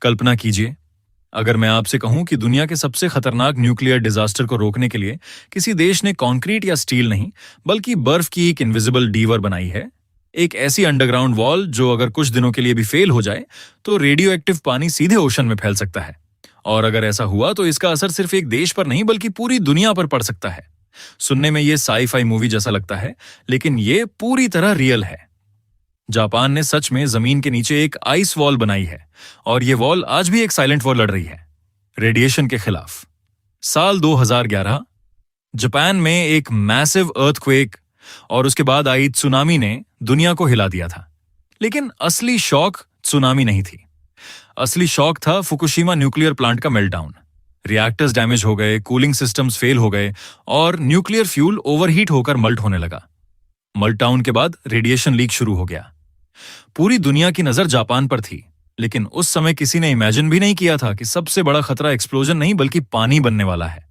कल्पना कीजिए, अगर मैं आपसे कहूं कि दुनिया के सबसे खतरनाक न्यूक्लियर डिजास्टर को रोकने के लिए किसी देश ने कंक्रीट या स्टील नहीं बल्कि बर्फ की एक इनविजिबल डीवर बनाई है, एक ऐसी अंडरग्राउंड वॉल जो अगर कुछ दिनों के लिए भी फेल हो जाए तो रेडियो एक्टिव पानी सीधे ओशन में फैल सकता है। और अगर ऐसा हुआ तो इसका असर सिर्फ एक देश पर नहीं बल्कि पूरी दुनिया पर पड़ सकता है। सुनने में ये साई-फाई मूवी जैसा लगता है, लेकिन ये पूरी तरह रियल है। जापान ने सच में जमीन के नीचे एक आइस वॉल बनाई है और ये वॉल आज भी एक साइलेंट वॉर लड़ रही है रेडिएशन के खिलाफ। साल 2011 जापान में एक मैसिव अर्थक्वेक और उसके बाद आई सुनामी ने दुनिया को हिला दिया था। लेकिन असली शॉक सुनामी नहीं थी। असली शॉक था फुकुशिमा न्यूक्लियर प्लांट का मेल्टडाउन। रिएक्टर्स डैमेज हो गए, कूलिंग सिस्टम्स फेल हो गए और न्यूक्लियर फ्यूल ओवरहीट होकर मल्ट होने लगा। मल्टडाउन के बाद रेडिएशन लीक शुरू हो गया। पूरी दुनिया की नजर जापान पर थी, लेकिन उस समय किसी ने इमेजिन भी नहीं किया था कि सबसे बड़ा खतरा एक्सप्लोजन नहीं बल्कि पानी बनने वाला है।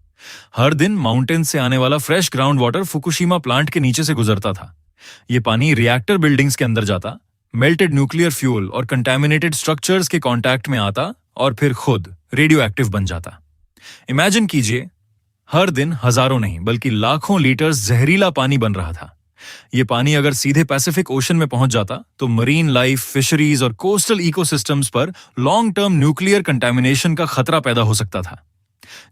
हर दिन माउंटेन से आने वाला fresh ground water Fukushima plant के नीचे से गुजरता था। ये पानी रिएक्टर बिल्डिंग्स के अंदर जाता, मेल्टेड न्यूक्लियर फ्यूल और कंटेमिनेटेड स्ट्रक्चर्स के कांटेक्ट में आता और फिर खुद रेडियो एक्टिव बन जाता। इमेजिन कीजिए, हर दिन हजारों नहीं बल्कि लाखों लीटर्स जहरीला पानी बन रहा था। ये पानी अगर सीधे पैसिफिक ओशन में पहुंच जाता तो मरीन लाइफ, फिशरीज और कोस्टल इकोसिस्टम्स पर लॉन्ग टर्म न्यूक्लियर कंटेमिनेशन का खतरा पैदा हो सकता था।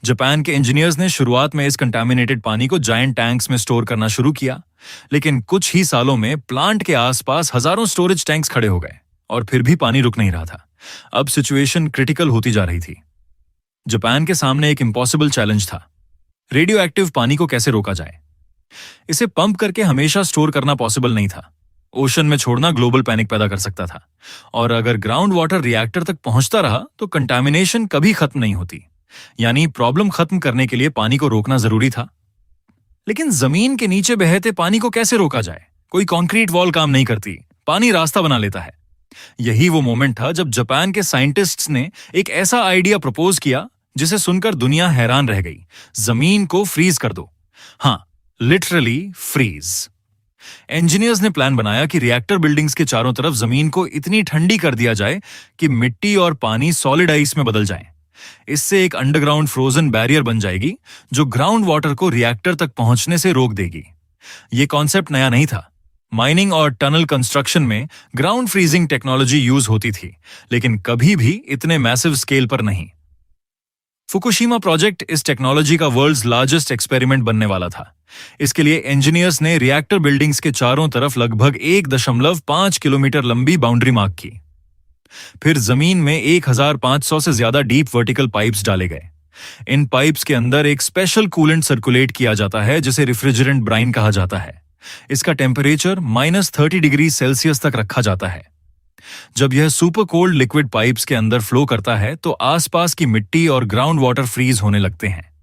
जापान के इंजीनियर्स ने शुरुआत में इस कंटेमिनेटेड पानी को जायंट टैंक्स में स्टोर करना शुरू किया, लेकिन कुछ ही सालों में प्लांट के आसपास हजारों स्टोरेज टैंक्स खड़े हो गए और फिर भी पानी रुक नहीं रहा था। अब सिचुएशन क्रिटिकल होती जा रही थी। जापान के सामने एक इम्पॉसिबल चैलेंज था। रेडियो एक्टिव पानी को कैसे रोका जाए? इसे पंप करके हमेशा स्टोर करना पॉसिबल नहीं था। ओशन में छोड़ना ग्लोबल पैनिक पैदा कर सकता था और अगर ग्राउंड वाटर रिएक्टर तक पहुंचता रहा तो कंटामिनेशन कभी खत्म नहीं होती। यानी प्रॉब्लम खत्म करने के लिए पानी को रोकना जरूरी था। लेकिन जमीन के नीचे बहते पानी को कैसे रोका जाए? कोई कंक्रीट वॉल काम नहीं करती, पानी रास्ता बना लेता है। यही वो मोमेंट था जब जापान के साइंटिस्ट्स ने एक ऐसा आइडिया प्रपोज किया जिसे सुनकर दुनिया हैरान रह गई। जमीन को फ्रीज कर दो। हाँ, लिटरली फ्रीज। इंजीनियर्स ने प्लान बनाया कि रिएक्टर बिल्डिंग्स के चारों तरफ जमीन को इतनी ठंडी कर दिया जाए कि मिट्टी और पानी सॉलिड आइस में बदल जाएं। इससे एक अंडरग्राउंड फ्रोजन बैरियर बन जाएगी जो ग्राउंड वाटर को रिएक्टर तक पहुंचने से रोक देगी। यह कॉन्सेप्ट नया नहीं था। माइनिंग और टनल कंस्ट्रक्शन में ग्राउंड फ्रीजिंग टेक्नोलॉजी यूज होती थी, लेकिन कभी भी इतने मैसिव स्केल पर नहीं। फुकुशिमा प्रोजेक्ट इस टेक्नोलॉजी का वर्ल्ड्स लार्जेस्ट एक्सपेरिमेंट बनने वाला था। इसके लिए इंजीनियर्स ने रिएक्टर बिल्डिंग्स के चारों तरफ लगभग 1.5 किलोमीटर लंबी बाउंड्री मार्क की। फिर जमीन में 1500 से ज्यादा डीप वर्टिकल पाइप्स डाले गए। इन पाइप्स के अंदर एक स्पेशल कूलेंट सर्कुलेट किया जाता है जिसे रेफ्रिजरेंट ब्राइन कहा जाता है। इसका टेम्परेचर -30 डिग्री सेल्सियस तक रखा जाता है। जब यह सुपर कोल्ड लिक्विड पाइप्स के अंदर फ्लो करता है तो आसपास की मिट्टी और ग्राउंड वाटर फ्रीज होने लगते हैं।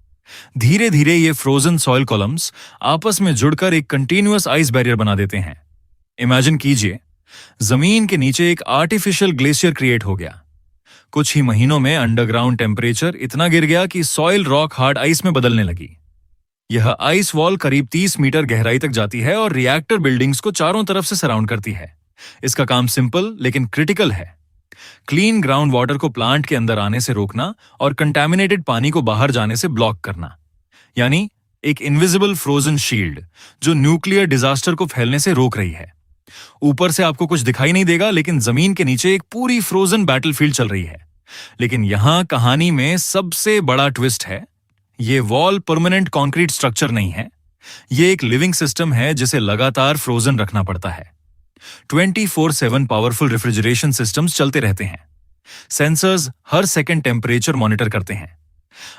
धीरे धीरे ये फ्रोजन सॉइल कॉलम्स आपस में जुड़कर एक कंटिन्यूअस आइस बैरियर बना देते हैं। इमेजिन कीजिए, जमीन के नीचे एक आर्टिफिशियल ग्लेशियर क्रिएट हो गया। कुछ ही महीनों में अंडरग्राउंड टेम्परेचर इतना गिर गया कि सॉइल रॉक हार्ड आइस में बदलने लगी। यह आइस वॉल करीब 30 मीटर गहराई तक जाती है और रिएक्टर बिल्डिंग्स को चारों तरफ से सराउंड करती है। इसका काम सिंपल लेकिन क्रिटिकल है। क्लीन ग्राउंड वाटर को प्लांट के अंदर आने से रोकना और कंटैमिनेटेड पानी को बाहर जाने से ब्लॉक करना। यानी एक इनविजिबल फ्रोजन शील्ड जो न्यूक्लियर डिजास्टर को फैलने से रोक रही है। ऊपर से आपको कुछ दिखाई नहीं देगा, लेकिन जमीन के नीचे एक पूरी फ्रोजन बैटलफील्ड चल रही है। लेकिन यहां कहानी में सबसे बड़ा ट्विस्ट है। ये वॉल परमानेंट कंक्रीट स्ट्रक्चर नहीं है। ये एक लिविंग सिस्टम है जिसे लगातार फ्रोजन रखना पड़ता है। 24/7 पावरफुल रेफ्रिजरेशन सिस्टम्स चलते रहते हैं। सेंसर्स हर सेकंड टेम्परेचर मॉनिटर करते हैं।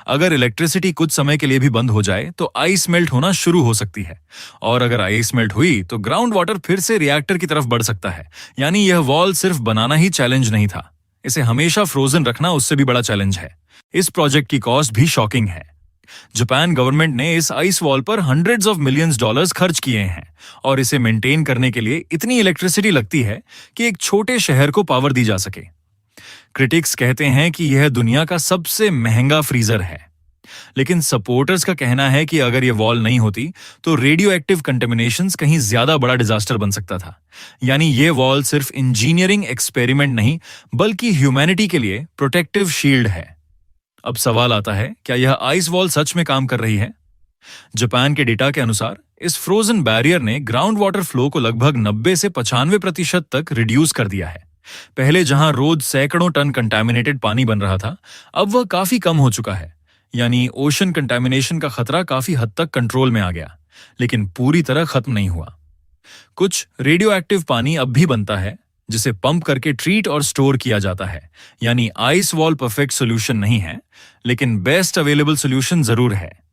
अगर इलेक्ट्रिसिटी कुछ समय के लिए भी बंद हो जाए तो आइस मेल्ट होना शुरू हो सकती है, और अगर आइस मेल्ट हुई तो ग्राउंड वाटर फिर से रिएक्टर की तरफ बढ़ सकता है। यानी यह वॉल सिर्फ बनाना ही चैलेंज नहीं था, इसे हमेशा फ्रोजन रखना उससे भी बड़ा चैलेंज है। इस प्रोजेक्ट की कॉस्ट भी शॉकिंग है। जापान गवर्नमेंट ने इस आइस वॉल पर $100 of millions खर्च किए हैं और इसे मेंटेन करने के लिए इतनी इलेक्ट्रिसिटी लगती है कि एक छोटे शहर को पावर दी जा सके। क्रिटिक्स कहते हैं कि यह दुनिया का सबसे महंगा फ्रीजर है, लेकिन सपोर्टर्स का कहना है कि अगर ये वॉल नहीं होती तो रेडियो एक्टिव कंटेमिनेशंस कहीं ज्यादा बड़ा डिजास्टर बन सकता था। यानी ये वॉल सिर्फ इंजीनियरिंग एक्सपेरिमेंट नहीं बल्कि ह्यूमैनिटी के लिए प्रोटेक्टिव शील्ड है। अब सवाल आता है, क्या यह आइस वॉल सच में काम कर रही है? जापान के डेटा के अनुसार इस फ्रोजन बैरियर ने ग्राउंड वाटर फ्लो को लगभग 90 से 95% तक रिड्यूस कर दिया है। पहले जहां रोज सैकड़ों टन कंटामिनेटेड पानी बन रहा था, अब वह काफी कम हो चुका है। यानी ओशन कंटामिनेशन का खतरा काफी हद तक कंट्रोल में आ गया, लेकिन पूरी तरह खत्म नहीं हुआ। कुछ रेडियो एक्टिव पानी अब भी बनता है, जिसे पंप करके ट्रीट और स्टोर किया जाता है। यानी आइस वॉल परफेक्ट सोल्यूशन नहीं है, लेकिन बेस्ट अवेलेबल सोल्यूशन जरूर है।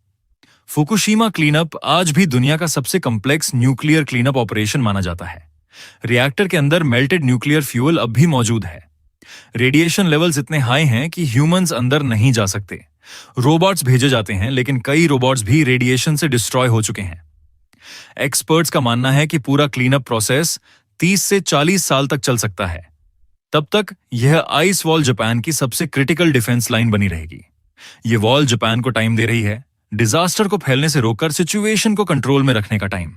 फुकुशिमा क्लीनअप आज भी दुनिया का सबसे कॉम्प्लेक्स न्यूक्लियर क्लीनअप ऑपरेशन माना जाता है। रिएक्टर के अंदर मेल्टेड न्यूक्लियर फ्यूल अब भी मौजूद है। रेडिएशन लेवल्स इतने हाई हैं कि ह्यूमंस अंदर नहीं जा सकते। रोबोट्स भेजे जाते हैं, लेकिन कई रोबोट्स भी रेडिएशन से डिस्ट्रॉय हो चुके हैं। एक्सपर्ट्स का मानना है कि पूरा क्लीनअप प्रोसेस 30 से 40 साल तक चल सकता है। तब तक यह आइस वॉल जापान की सबसे क्रिटिकल डिफेंस लाइन बनी रहेगी। यह वॉल जापान को टाइम दे रही है, डिजास्टर को फैलने से रोककर सिचुएशन को कंट्रोल में रखने का टाइम।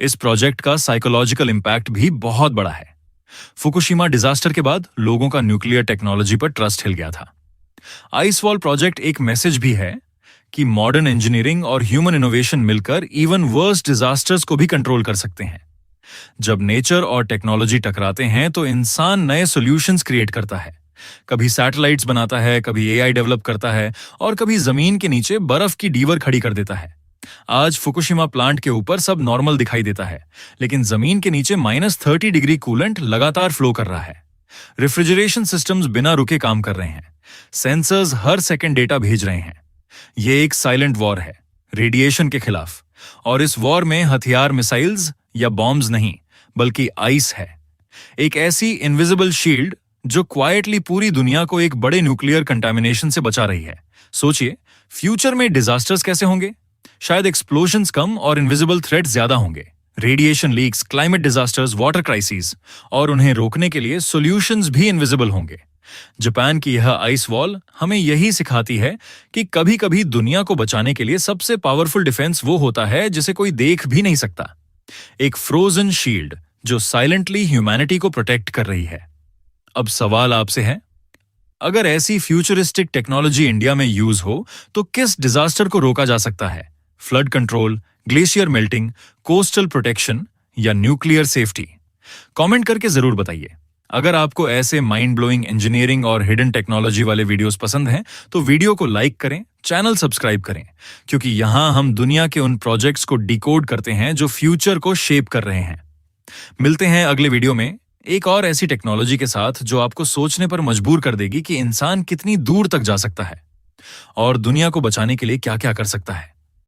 इस प्रोजेक्ट का साइकोलॉजिकल इंपैक्ट भी बहुत बड़ा है। फुकुशिमा डिजास्टर के बाद लोगों का न्यूक्लियर टेक्नोलॉजी पर ट्रस्ट हिल गया था। आइस वॉल प्रोजेक्ट एक मैसेज भी है कि मॉडर्न इंजीनियरिंग और ह्यूमन इनोवेशन मिलकर इवन वर्स्ट डिजास्टर्स को भी कंट्रोल कर सकते हैं। जब नेचर और टेक्नोलॉजी टकराते हैं तो इंसान नए सॉल्यूशंस क्रिएट करता है। कभी सैटेलाइट्स बनाता है, कभी एआई डेवलप करता है और कभी जमीन के नीचे बर्फ की डीवर खड़ी कर देता है। आज फुकुशिमा प्लांट के ऊपर सब नॉर्मल दिखाई देता है, लेकिन जमीन के नीचे -30 डिग्री कूलेंट लगातार फ्लो कर रहा है। रेफ्रिजरेशन सिस्टम्स बिना रुके काम कर रहे हैं। सेंसर्स हर सेकंड डेटा भेज रहे हैं। यह एक साइलेंट वॉर है, रेडिएशन के खिलाफ। और इस वॉर में हथियार मिसाइल्स या बॉम्ब्स नहीं, बल्कि आइस है। एक ऐसी इनविजिबल शील्ड जो क्वाइटली पूरी दुनिया को एक बड़े न्यूक्लियर कंटामिनेशन से बचा रही है। सोचिए, फ्यूचर में डिजास्टर्स कैसे होंगे? शायद एक्सप्लोजन्स कम और इनविजिबल थ्रेट्स ज्यादा होंगे। Radiation leaks, climate disasters, water crisis, और उन्हें रोकने के लिए सॉल्यूशंस भी इनविजिबल होंगे। जापान की यह आइस वॉल हमें यही सिखाती है कि कभी-कभी दुनिया को बचाने के लिए सबसे पावरफुल डिफेंस वो होता है जिसे कोई देख भी नहीं सकता। एक फ्रोजन शील्ड जो साइलेंटली ह्यूमैनिटी को प्रोटेक्ट कर रही है। अब सवाल आपसे है, अगर ऐसी फ्यूचरिस्टिक टेक्नोलॉजी इंडिया में यूज हो तो किस डिजास्टर को रोका जा सकता है? Flood control, glacier melting, coastal protection या न्यूक्लियर सेफ्टी? कमेंट करके जरूर बताइए। अगर आपको ऐसे माइंड ब्लोइंग इंजीनियरिंग और हिडन टेक्नोलॉजी वाले वीडियोस पसंद हैं तो वीडियो को लाइक करें, चैनल सब्सक्राइब करें, क्योंकि यहां हम दुनिया के उन प्रोजेक्ट्स को डिकोड करते हैं जो फ्यूचर को शेप कर रहे हैं। मिलते हैं अगले वीडियो में एक और ऐसी टेक्नोलॉजी के साथ जो आपको सोचने पर मजबूर कर देगी कि इंसान कितनी दूर तक जा सकता है और दुनिया को बचाने के लिए क्या क्या कर सकता है।